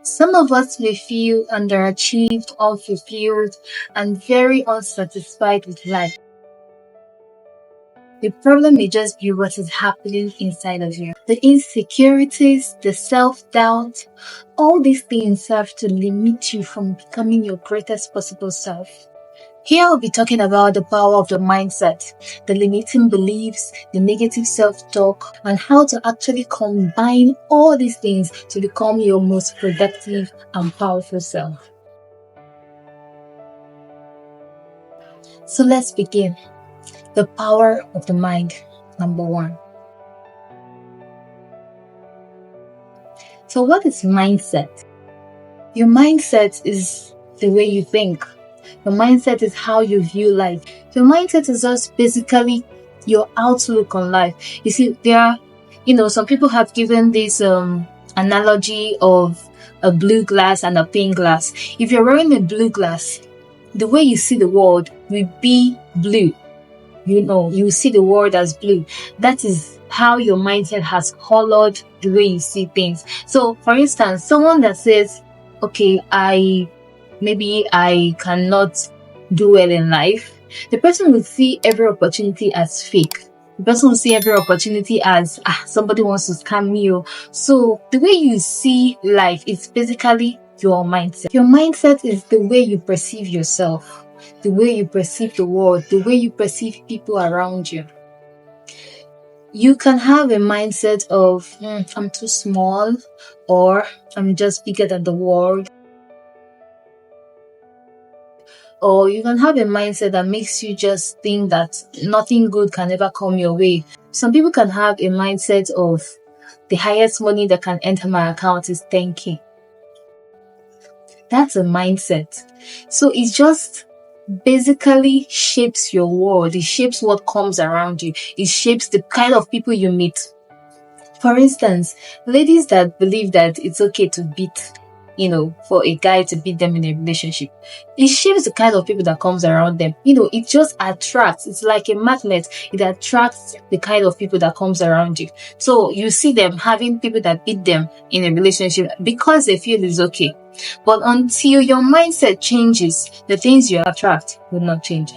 Some of us may feel underachieved, unfulfilled, and very unsatisfied with life. The problem may just be what is happening inside of you. The insecurities, the self-doubt, all these things serve to limit you from becoming your greatest possible self. Here I'll be talking about the power of the mindset, the limiting beliefs, the negative self-talk, and how to actually combine all these things to become your most productive and powerful self. So let's begin. The power of the mind, number one. So what is mindset? Your mindset is the way you think. Your mindset is how you view life. Your mindset is just basically your outlook on life. You see, some people have given this analogy of a blue glass and a pink glass. If you're wearing a blue glass, the way you see the world will be blue. You see the world as blue. That is how your mindset has colored the way you see things. So, for instance, someone that says, okay, maybe I cannot do well in life, the person will see every opportunity as fake. The person will see every opportunity as, somebody wants to scam me. So the way you see life is basically your mindset. Your mindset is the way you perceive yourself, the way you perceive the world, the way you perceive people around you. You can have a mindset of, I'm too small, or I'm just bigger than the world. Or you can have a mindset that makes you just think that nothing good can ever come your way. Some people can have a mindset of the highest money that can enter my account is 10K. That's a mindset. So it just basically shapes your world. It shapes what comes around you. It shapes the kind of people you meet. For instance, ladies that believe that it's okay to beat, for a guy to beat them in a relationship, it shapes the kind of people that comes around them. It just attracts. It's like a magnet. It attracts the kind of people that comes around you. So you see them having people that beat them in a relationship because they feel it's okay. But until your mindset changes, the things you attract will not change.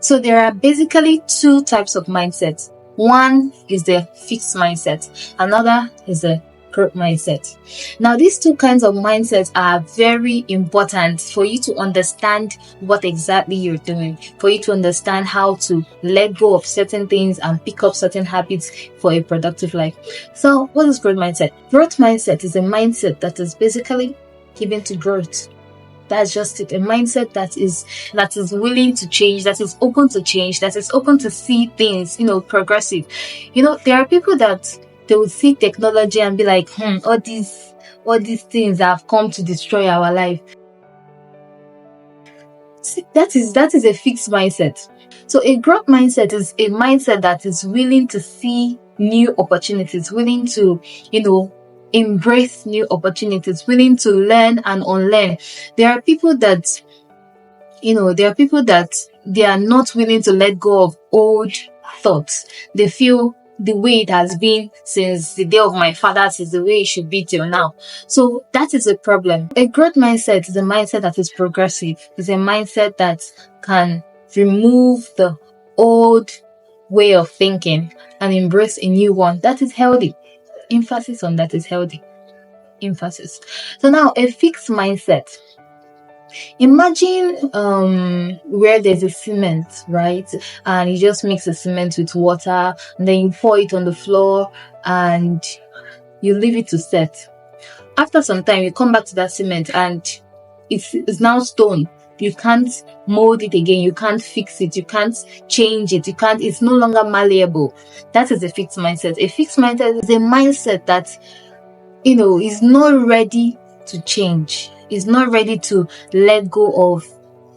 So there are basically two types of mindsets. One is the fixed mindset. Another is the growth mindset. Now, these two kinds of mindsets are very important for you to understand what exactly you're doing, for you to understand how to let go of certain things and pick up certain habits for a productive life. So what is growth mindset? Growth mindset is a mindset that is basically given to growth. That's just it. A mindset that is willing to change, that is open to change, that is open to see things, progressive. There are people that they will see technology and be like, all these things have come to destroy our life. See, that is a fixed mindset. So a growth mindset is a mindset that is willing to see new opportunities, willing to, embrace new opportunities, willing to learn and unlearn. There are people that they are not willing to let go of old thoughts. They feel the way it has been since the day of my fathers is the way it should be till now. So that is a problem. A growth mindset is a mindset that is progressive. It's a mindset that can remove the old way of thinking and embrace a new one that is healthy. Emphasis on that is healthy. Emphasis. So now a fixed mindset. Imagine where there's a cement, right? And you just mix the cement with water and then you pour it on the floor and you leave it to set. After some time, you come back to that cement and it's now stone. You can't mold it again. You can't fix it. You can't change it. It's no longer malleable. That is a fixed mindset. A fixed mindset is a mindset that, is not ready to change. Is not ready to let go of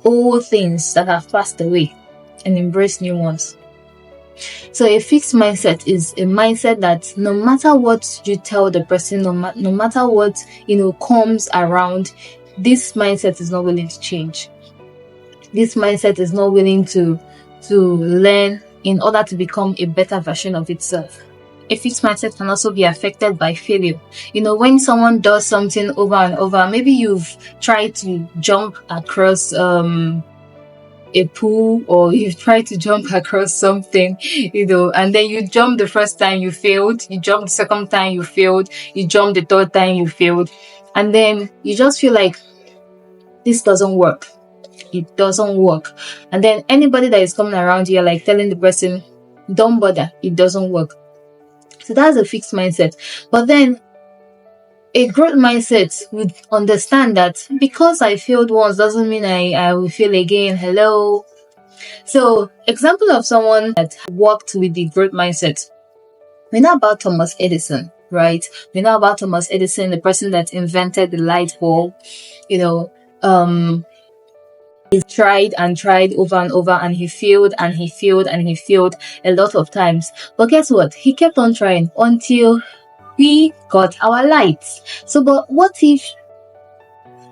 old things that have passed away and embrace new ones. So a fixed mindset is a mindset that no matter what you tell the person, no matter what, comes around, this mindset is not willing to change. This mindset is not willing to learn in order to become a better version of itself. a fixed mindset can also be affected by failure. When someone does something over and over, maybe you've tried to jump across a pool, or you try to jump across something, and then you jump the first time, you failed, you jump the second time, you failed, you jump the third time, you failed, and then you just feel like this doesn't work. It doesn't work. And then anybody that is coming around, you're like telling the person, don't bother, it doesn't work. So that's a fixed mindset. But then a growth mindset would understand that because I failed once doesn't mean I will fail again. Hello. So, example of someone that worked with the growth mindset. We know about Thomas Edison, right? We know about Thomas Edison, the person that invented the light bulb. He tried and tried over and over, and he failed and he failed and he failed a lot of times. But guess what? He kept on trying until we got our lights. So, but what if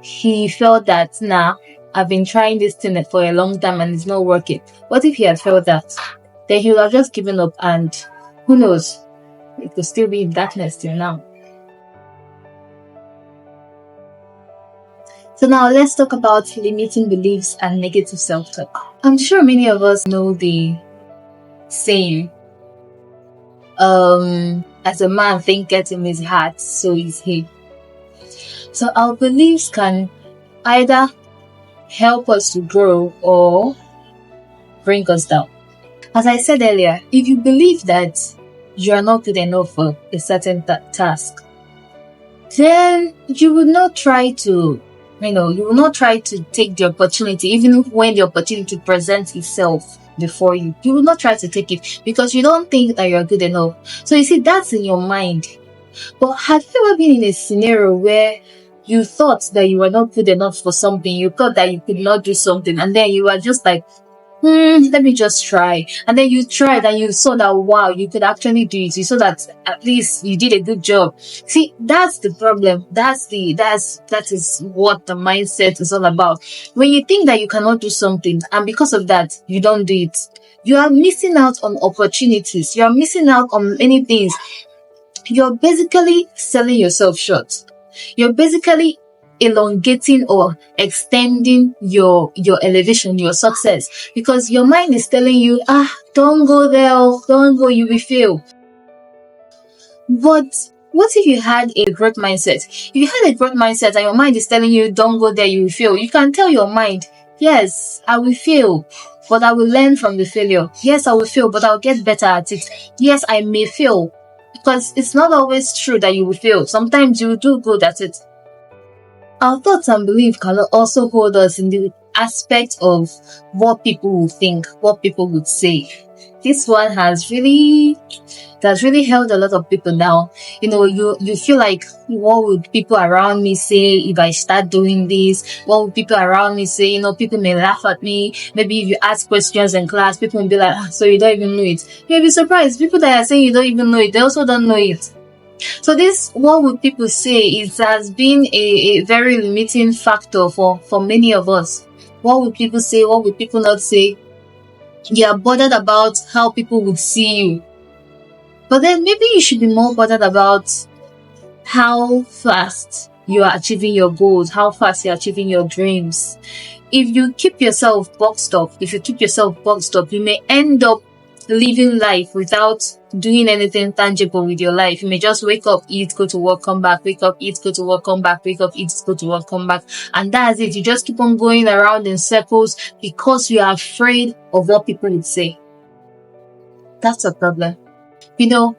he felt that, I've been trying this thing for a long time and it's not working? What if he had felt that? Then he would have just given up, and who knows? It could still be in darkness till now. So now let's talk about limiting beliefs and negative self-talk. I'm sure many of us know the saying, as a man thinketh in his heart, so is he. So our beliefs can either help us to grow or bring us down. As I said earlier, if you believe that you are not good enough for a certain task, then you will not try to take the opportunity, even when the opportunity presents itself before you. You will not try to take it because you don't think that you're good enough. So you see, that's in your mind. But have you ever been in a scenario where you thought that you were not good enough for something, you thought that you could not do something, and then you were just like, let me just try. And then you tried and you saw that, wow, you could actually do it. You saw that at least you did a good job. See, that's the problem. That is what the mindset is all about. When you think that you cannot do something, and because of that, you don't do it, you are missing out on opportunities. You are missing out on many things. You're basically selling yourself short. You're basically elongating or extending your elevation, your success, because your mind is telling you, don't go there, don't go, you will fail. But what if you had a growth mindset? If you had a growth mindset and your mind is telling you, don't go there, you will fail, you can tell your mind, yes, I will fail, but I will learn from the failure. Yes, I will fail, but I'll get better at it. Yes, I may fail, because it's not always true that you will fail. Sometimes you do good at it. Our thoughts and beliefs can also hold us in the aspect of what people will think, what people would say. This one has really held a lot of people down. You feel like, what would people around me say if I start doing this? What would people around me say? People may laugh at me. Maybe if you ask questions in class, people will be like, so you don't even know it. You'll be surprised. People that are saying you don't even know it, they also don't know it. So this, what would people say, it has been a very limiting factor for many of us. What would people say? What would people not say? You are bothered about how people would see you. But then maybe you should be more bothered about how fast you are achieving your goals, how fast you're achieving your dreams. If you keep yourself boxed up, you may end up living life without doing anything tangible with your life. You may just wake up, eat, go to work, come back, wake up, eat, go to work, come back, wake up, eat, go to work, come back. And that's it. You just keep on going around in circles because you are afraid of what people would say. That's a problem.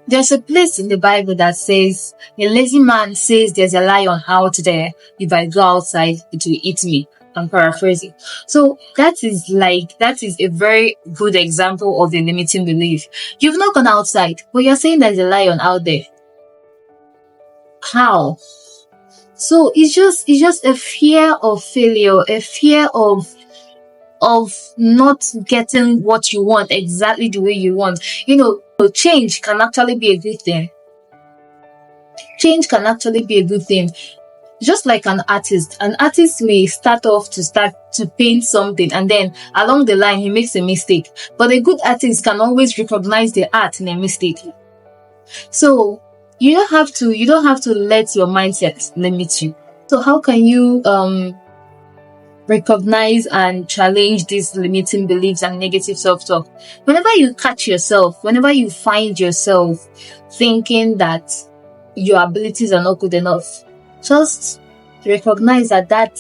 There's a place in the Bible that says, a lazy man says there's a lion out there. If I go outside, it will eat me. I'm paraphrasing. So that is a very good example of a limiting belief. You've not gone outside, but you're saying there's a lion out there. How? So it's just a fear of failure, a fear of not getting what you want exactly the way you want. Change can actually be a good thing. Change can actually be a good thing. Just like an artist may start to paint something, and then along the line he makes a mistake. But a good artist can always recognize the art in a mistake. So you don't have to let your mindset limit you. So how can you recognize and challenge these limiting beliefs and negative self-talk? Whenever you catch yourself, whenever you find yourself thinking that your abilities are not good enough, just recognize that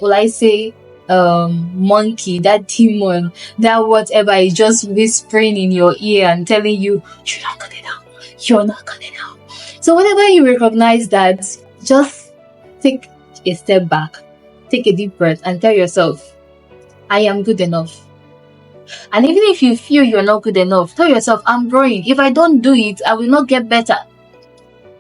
will I say monkey, that demon, that whatever is just whispering in your ear and telling you you're not good enough, you're not good enough. So whenever you recognize that, just take a step back, take a deep breath, and tell yourself, I am good enough. And even if you feel you're not good enough, tell yourself, I'm growing. If I don't do it, I will not get better.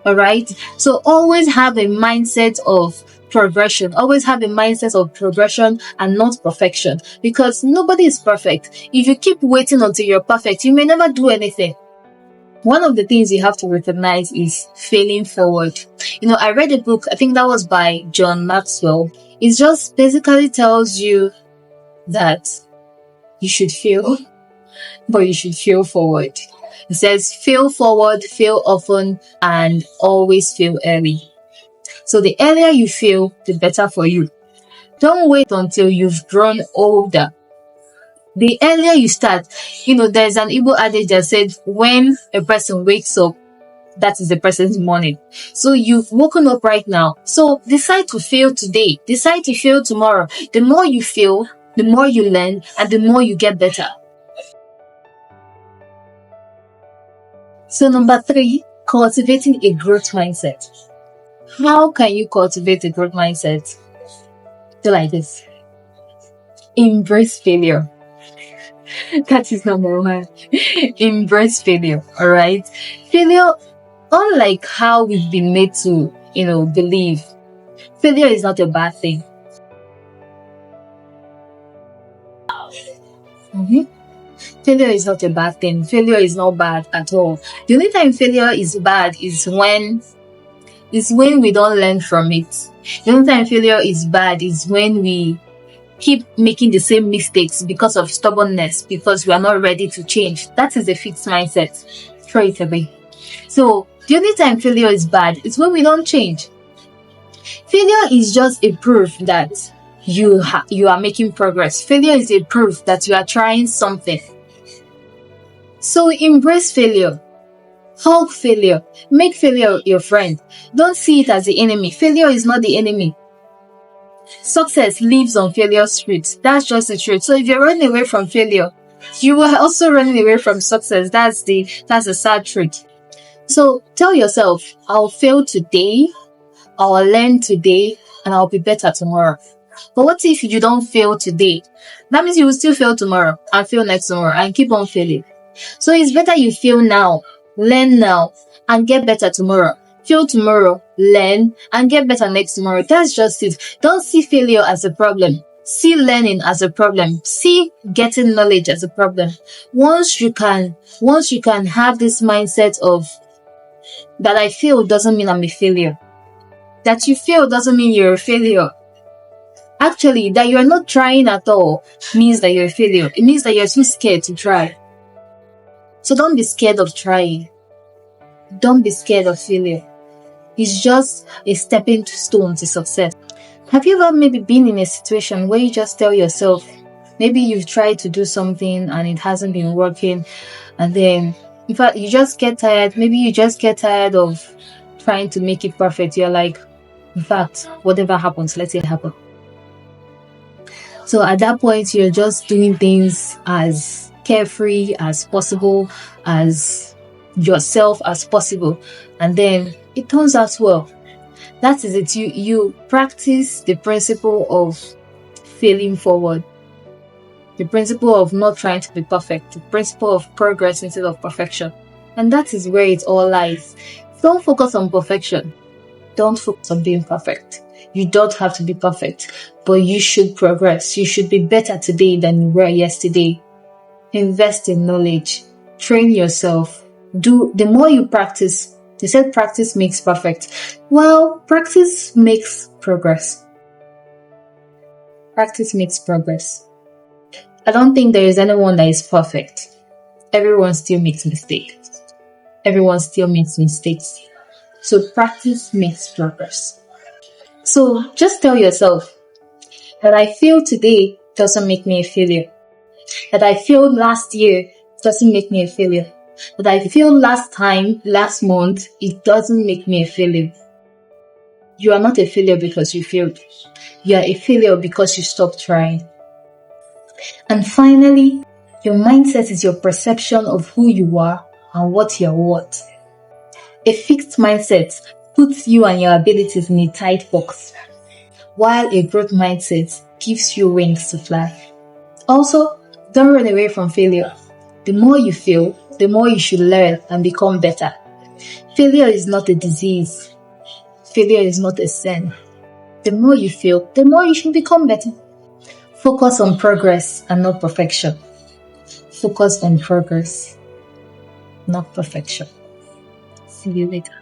All right. So always have a mindset of progression. Always have a mindset of progression and not perfection, because nobody is perfect. If you keep waiting until you're perfect, you may never do anything. One of the things you have to recognize is failing forward. I read a book, I think that was by John Maxwell. It just basically tells you that you should fail, but you should fail forward. It says fail forward, fail often, and always fail early. So the earlier you fail, the better for you. Don't wait until you've grown older. The earlier you start, there's an Igbo adage that said, when a person wakes up, that is the person's morning. So you've woken up right now. So decide to fail today. Decide to fail tomorrow. The more you fail, the more you learn, and the more you get better. So number 3, cultivating a growth mindset. How can you cultivate a growth mindset? Do like this. Embrace failure. That is number 1. Embrace failure. All right. Failure, unlike how we've been made to, believe, failure is not a bad thing. Failure is not a bad thing. Failure is not bad at all. The only time failure is bad is when we don't learn from it. The only time failure is bad is when we keep making the same mistakes because of stubbornness, because we are not ready to change. That is a fixed mindset. Throw it away. So the only time failure is bad is when we don't change. Failure is just a proof that you are making progress. Failure is a proof that you are trying something. So embrace failure. Hug failure. Make failure your friend. Don't see it as the enemy. Failure is not the enemy. Success lives on failure's streets. That's just the truth. So if you're running away from failure, you are also running away from success. That's the sad truth. So tell yourself, I'll fail today, I'll learn today, and I'll be better tomorrow. But what if you don't fail today? That means you will still fail tomorrow and fail next tomorrow and keep on failing. So it's better you fail now, learn now, and get better tomorrow. Fail tomorrow, learn, and get better next tomorrow. That's just it. Don't see failure as a problem. See learning as a problem. See getting knowledge as a problem. Once you can have this mindset of that I fail doesn't mean I'm a failure. That you fail doesn't mean you're a failure. Actually, that you're not trying at all means that you're a failure. It means that you're too scared to try. So don't be scared of trying. Don't be scared of failure. It's just a stepping stone to success. Have you ever maybe been in a situation where you just tell yourself, maybe you've tried to do something and it hasn't been working, and then in fact you just get tired, maybe you just get tired of trying to make it perfect. You're like, in fact, whatever happens, let it happen. So at that point, you're just doing things as carefree as possible, as yourself as possible, and then it turns out well. That is it. You practice the principle of failing forward, the principle of not trying to be perfect, the principle of progress instead of perfection. And that is where it all lies. Don't focus on perfection. Don't focus on being perfect. You don't have to be perfect, but you should progress. You should be better today than you were yesterday. Invest in knowledge. Train yourself. The more you practice, they said practice makes perfect. Well, practice makes progress. Practice makes progress. I don't think there is anyone that is perfect. Everyone still makes mistakes. Everyone still makes mistakes. So practice makes progress. So just tell yourself that I failed today doesn't make me a failure. That I failed last year doesn't make me a failure. That I failed last month, it doesn't make me a failure. You are not a failure because you failed. You are a failure because you stopped trying. And finally, your mindset is your perception of who you are and what you're worth. A fixed mindset puts you and your abilities in a tight box, while a growth mindset gives you wings to fly. Also, don't run away from failure. The more you fail, the more you should learn and become better. Failure is not a disease. Failure is not a sin. The more you fail, the more you should become better. Focus on progress and not perfection. Focus on progress, not perfection. See you later.